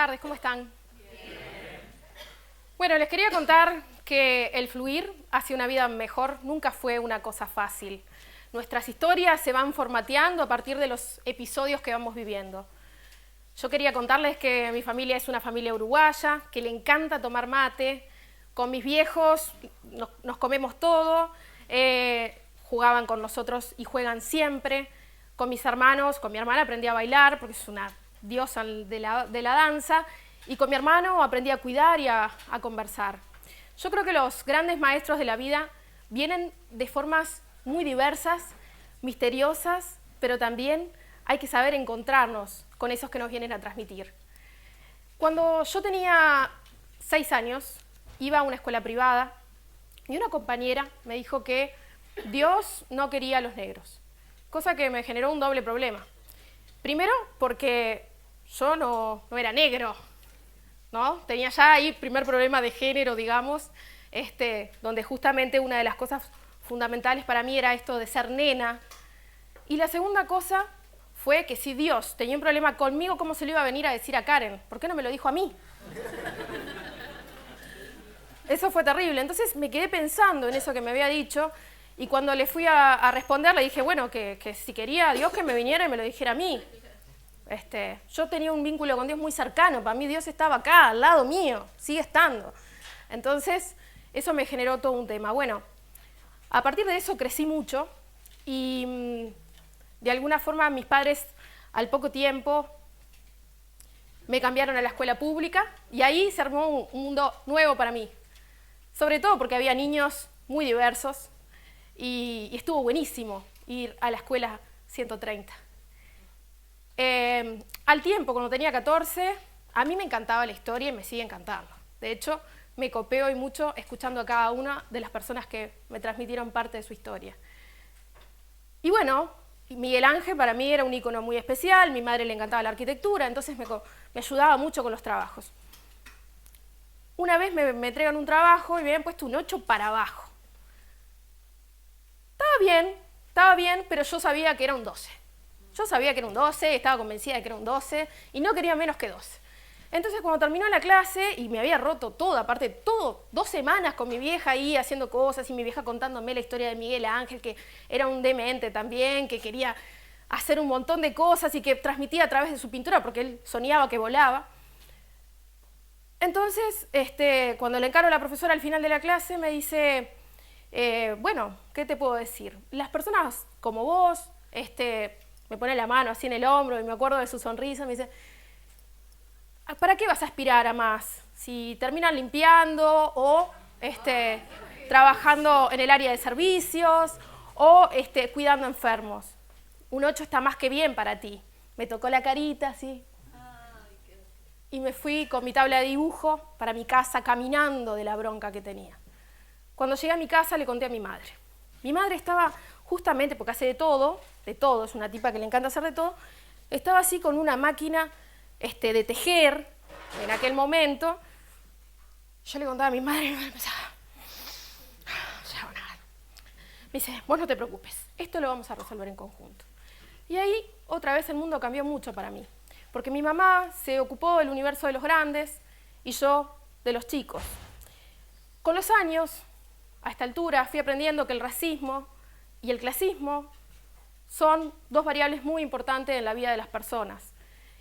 tardes, ¿cómo están? Bueno, les quería contar que el fluir hacia una vida mejor nunca fue una cosa fácil. Nuestras historias se van formateando a partir de los episodios que vamos viviendo. Yo quería contarles que mi familia es una familia uruguaya, que le encanta tomar mate. Con mis viejos nos comemos todo, jugaban con nosotros y juegan siempre. Con mis hermanos, con mi hermana aprendí a bailar porque es una diosa de la danza, y con mi hermano aprendí a cuidar y a conversar. Yo creo que los grandes maestros de la vida vienen de formas muy diversas, misteriosas, pero también hay que saber encontrarnos con esos que nos vienen a transmitir. Cuando yo tenía 6 años, iba a una escuela privada y una compañera me dijo que Dios no quería a los negros, cosa que me generó un doble problema. Primero, porque yo no era negro, ¿no? Tenía ya ahí primer problema de género, digamos, donde justamente una de las cosas fundamentales para mí era esto de ser nena. Y la segunda cosa fue que si Dios tenía un problema conmigo, ¿cómo se lo iba a venir a decir a Karen? ¿Por qué no me lo dijo a mí? Eso fue terrible. Entonces me quedé pensando en eso que me había dicho, y cuando le fui a responder le dije, bueno, que si quería Dios que me viniera y me lo dijera a mí. Yo tenía un vínculo con Dios muy cercano, para mí Dios estaba acá, al lado mío, sigue estando. Entonces, eso me generó todo un tema. Bueno, a partir de eso crecí mucho y de alguna forma mis padres al poco tiempo me cambiaron a la escuela pública y ahí se armó un mundo nuevo para mí. Sobre todo porque había niños muy diversos y estuvo buenísimo ir a la escuela 130. Al tiempo, cuando tenía 14, a mí me encantaba la historia y me sigue encantando. De hecho, me copé hoy mucho escuchando a cada una de las personas que me transmitieron parte de su historia. Y bueno, Miguel Ángel para mí era un ícono muy especial, mi madre le encantaba la arquitectura, entonces me ayudaba mucho con los trabajos. Una vez me entregan un trabajo y me habían puesto un 8 para abajo. Estaba bien, pero yo sabía que era un 12. Yo sabía que era un 12, estaba convencida de que era un 12 y no quería menos que 12. Entonces cuando terminó la clase y me había roto todo, aparte todo, 2 semanas con mi vieja ahí haciendo cosas y mi vieja contándome la historia de Miguel Ángel, que era un demente también, que quería hacer un montón de cosas y que transmitía a través de su pintura porque él soñaba que volaba. Entonces, cuando le encargo a la profesora al final de la clase me dice, bueno, ¿qué te puedo decir? Las personas como vos, me pone la mano así en el hombro y me acuerdo de su sonrisa, me dice, ¿para qué vas a aspirar a más? Si terminan limpiando o trabajando en el área de servicios o cuidando enfermos. Un 8 está más que bien para ti. Me tocó la carita así y me fui con mi tabla de dibujo para mi casa caminando de la bronca que tenía. Cuando llegué a mi casa le conté a mi madre. Mi madre estaba justamente, porque hace de todo, es una tipa que le encanta hacer de todo, estaba así con una máquina de tejer en aquel momento. Yo le contaba a mi madre y me empezaba, me dice, vos no te preocupes, esto lo vamos a resolver en conjunto. Y ahí otra vez el mundo cambió mucho para mí, porque mi mamá se ocupó del universo de los grandes y yo de los chicos. Con los años, a esta altura, fui aprendiendo que el racismo y el clasismo son 2 variables muy importantes en la vida de las personas,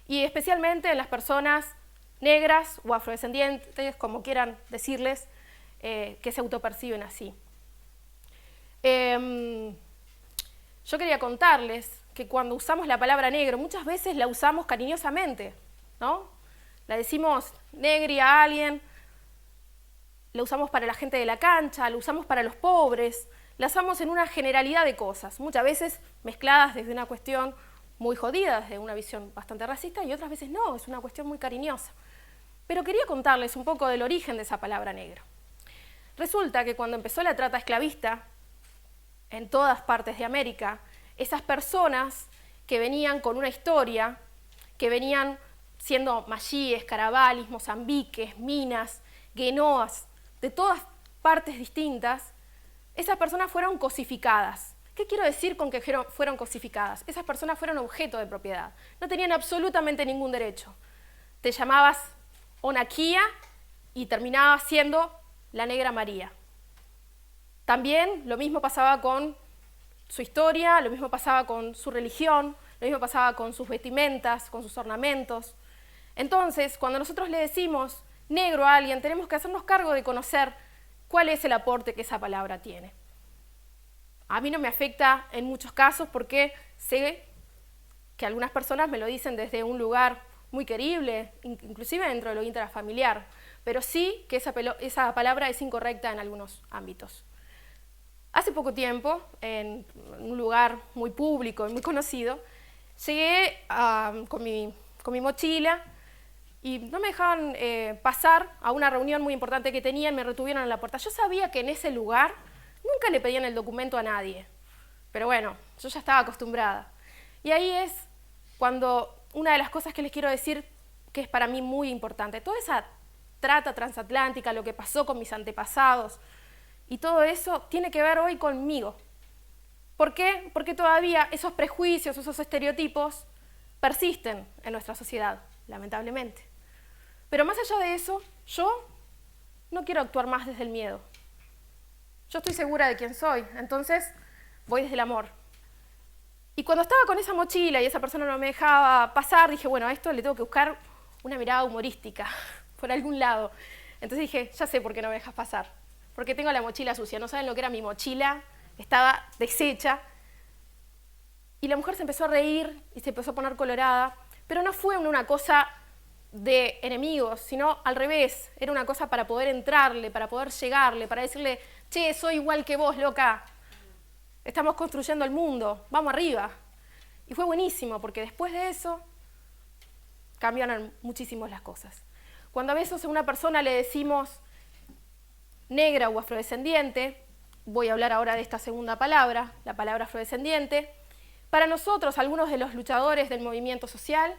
y especialmente en las personas negras o afrodescendientes, como quieran decirles, que se autoperciben así. Yo quería contarles que cuando usamos la palabra negro, muchas veces la usamos cariñosamente, ¿no? La decimos negri a alguien, la usamos para la gente de la cancha, la usamos para los pobres, la usamos en una generalidad de cosas, muchas veces mezcladas desde una cuestión muy jodida, desde una visión bastante racista, y otras veces no, es una cuestión muy cariñosa. Pero quería contarles un poco del origen de esa palabra negro. Resulta que cuando empezó la trata esclavista, en todas partes de América, esas personas que venían con una historia, que venían siendo mayíes, carabalis, mozambiques, minas, guenoas, de todas partes distintas, esas personas fueron cosificadas. ¿Qué quiero decir con que fueron cosificadas? Esas personas fueron objeto de propiedad. No tenían absolutamente ningún derecho. Te llamabas Onaquía y terminaba siendo la Negra María. También lo mismo pasaba con su historia, lo mismo pasaba con su religión, lo mismo pasaba con sus vestimentas, con sus ornamentos. Entonces, cuando nosotros le decimos negro a alguien, tenemos que hacernos cargo de conocer cuál es el aporte que esa palabra tiene. A mí no me afecta en muchos casos porque sé que algunas personas me lo dicen desde un lugar muy querible, inclusive dentro de lo intrafamiliar, pero sí que esa palabra es incorrecta en algunos ámbitos. Hace poco tiempo, en un lugar muy público y muy conocido, llegué con mi mochila y no me dejaban pasar a una reunión muy importante que tenían, me retuvieron en la puerta. Yo sabía que en ese lugar nunca le pedían el documento a nadie, pero bueno, yo ya estaba acostumbrada. Y ahí es cuando una de las cosas que les quiero decir que es para mí muy importante, toda esa trata transatlántica, lo que pasó con mis antepasados, y todo eso tiene que ver hoy conmigo. ¿Por qué? Porque todavía esos prejuicios, esos estereotipos persisten en nuestra sociedad, lamentablemente. Pero más allá de eso, yo no quiero actuar más desde el miedo. Yo estoy segura de quién soy, entonces voy desde el amor. Y cuando estaba con esa mochila y esa persona no me dejaba pasar, dije, bueno, a esto le tengo que buscar una mirada humorística, por algún lado. Entonces dije, ya sé por qué no me dejas pasar. Porque tengo la mochila sucia, no saben lo que era mi mochila, estaba deshecha. Y la mujer se empezó a reír y se empezó a poner colorada, pero no fue una cosa de enemigos, sino al revés, era una cosa para poder entrarle, para poder llegarle, para decirle, che, soy igual que vos, loca, estamos construyendo el mundo, vamos arriba. Y fue buenísimo, porque después de eso cambiaron muchísimo las cosas. Cuando a veces a una persona le decimos negra o afrodescendiente, voy a hablar ahora de esta segunda palabra, la palabra afrodescendiente, para nosotros, algunos de los luchadores del movimiento social,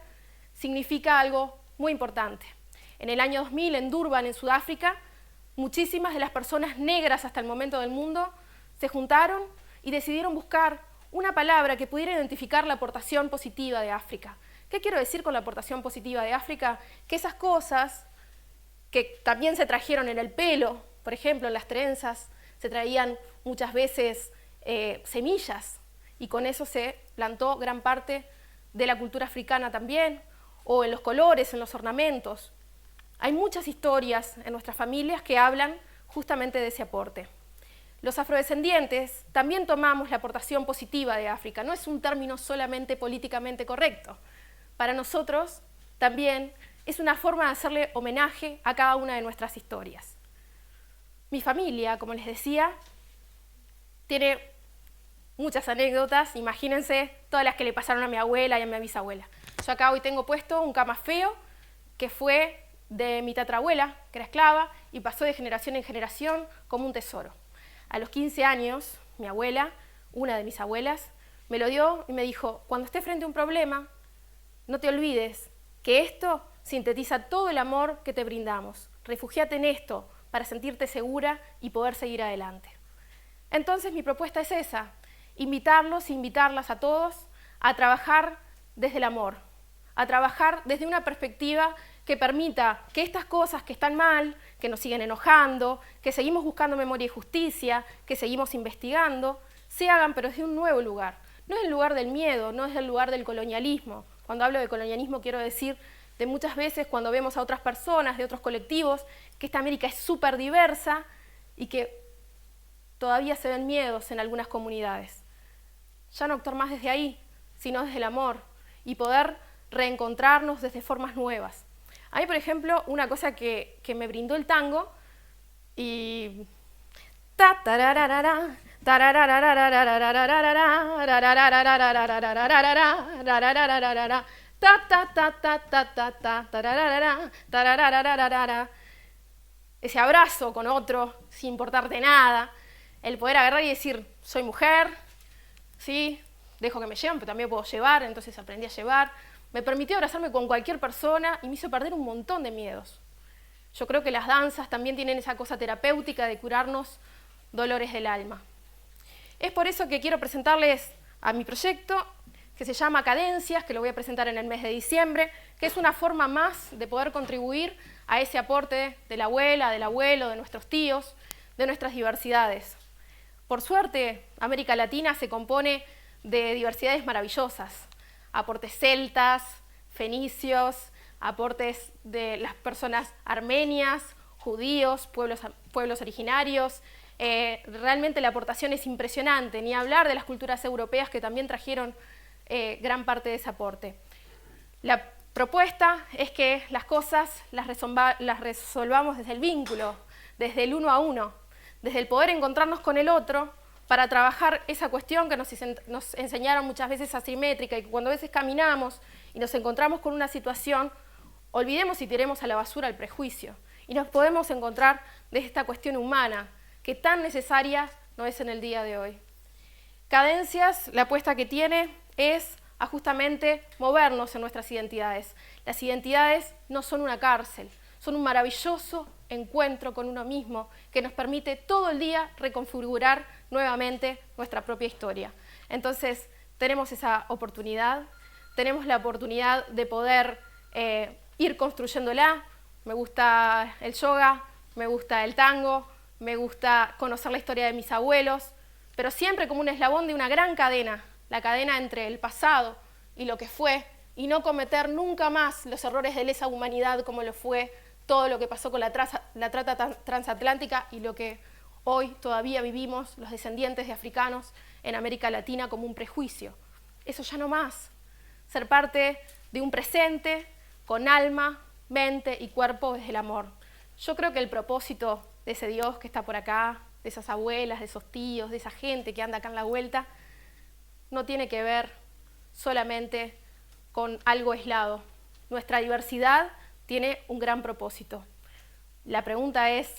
significa algo muy importante. En el año 2000, en Durban, en Sudáfrica, muchísimas de las personas negras hasta el momento del mundo se juntaron y decidieron buscar una palabra que pudiera identificar la aportación positiva de África. ¿Qué quiero decir con la aportación positiva de África? Que esas cosas que también se trajeron en el pelo, por ejemplo, en las trenzas, se traían muchas veces semillas, y con eso se plantó gran parte de la cultura africana también, o en los colores, en los ornamentos. Hay muchas historias en nuestras familias que hablan justamente de ese aporte. Los afrodescendientes también tomamos la aportación positiva de África, no es un término solamente políticamente correcto. Para nosotros también es una forma de hacerle homenaje a cada una de nuestras historias. Mi familia, como les decía, tiene muchas anécdotas, imagínense todas las que le pasaron a mi abuela y a mi bisabuela. Yo acá hoy tengo puesto un camafeo que fue de mi tatarabuela, que era esclava, y pasó de generación en generación como un tesoro. A los 15 años, mi abuela, una de mis abuelas, me lo dio y me dijo, cuando estés frente a un problema, no te olvides que esto sintetiza todo el amor que te brindamos. Refugíate en esto para sentirte segura y poder seguir adelante. Entonces mi propuesta es esa, invitarlos e invitarlas a todos a trabajar desde el amor, a trabajar desde una perspectiva que permita que estas cosas que están mal, que nos siguen enojando, que seguimos buscando memoria y justicia, que seguimos investigando, se hagan pero desde un nuevo lugar. No es el lugar del miedo, no es el lugar del colonialismo. Cuando hablo de colonialismo quiero decir de muchas veces cuando vemos a otras personas, de otros colectivos, que esta América es súper diversa y que todavía se ven miedos en algunas comunidades. Ya no actuar más desde ahí, sino desde el amor y poder reencontrarnos desde formas nuevas. A mí, por ejemplo, una cosa que me brindó el tango y... ese abrazo con otro sin importarte nada, el poder agarrar y decir, soy mujer, sí, dejo que me lleven, pero también puedo llevar, entonces aprendí a llevar. Me permitió abrazarme con cualquier persona y me hizo perder un montón de miedos. Yo creo que las danzas también tienen esa cosa terapéutica de curarnos dolores del alma. Es por eso que quiero presentarles a mi proyecto, que se llama Cadencias, que lo voy a presentar en el mes de diciembre, que es una forma más de poder contribuir a ese aporte de la abuela, del abuelo, de nuestros tíos, de nuestras diversidades. Por suerte, América Latina se compone de diversidades maravillosas, aportes celtas, fenicios, aportes de las personas armenias, judíos, pueblos originarios. Realmente la aportación es impresionante, ni hablar de las culturas europeas que también trajeron gran parte de ese aporte. La propuesta es que las cosas las resolvamos desde el vínculo, desde el uno a uno, desde el poder encontrarnos con el otro para trabajar esa cuestión que nos enseñaron muchas veces asimétrica y que cuando a veces caminamos y nos encontramos con una situación, olvidemos y tiremos a la basura el prejuicio y nos podemos encontrar de esta cuestión humana que tan necesaria no es en el día de hoy. Cadencias, la apuesta que tiene es a justamente movernos en nuestras identidades. Las identidades no son una cárcel, son un maravilloso encuentro con uno mismo que nos permite todo el día reconfigurar nuevamente nuestra propia historia. Entonces, tenemos esa oportunidad, tenemos la oportunidad de poder ir construyéndola. Me gusta el yoga, me gusta el tango, me gusta conocer la historia de mis abuelos, pero siempre como un eslabón de una gran cadena, la cadena entre el pasado y lo que fue, y no cometer nunca más los errores de lesa humanidad como lo fue todo lo que pasó con la trata transatlántica y lo que hoy todavía vivimos los descendientes de africanos en América Latina como un prejuicio. Eso ya no más. Ser parte de un presente con alma, mente y cuerpo desde el amor. Yo creo que el propósito de ese Dios que está por acá, de esas abuelas, de esos tíos, de esa gente que anda acá en la vuelta, no tiene que ver solamente con algo aislado. Nuestra diversidad tiene un gran propósito. La pregunta es,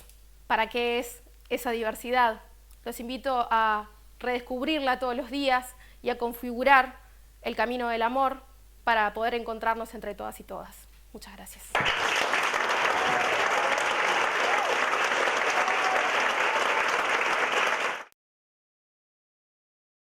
¿para qué es esa diversidad? Los invito a redescubrirla todos los días y a configurar el camino del amor para poder encontrarnos entre todas y todas. Muchas gracias.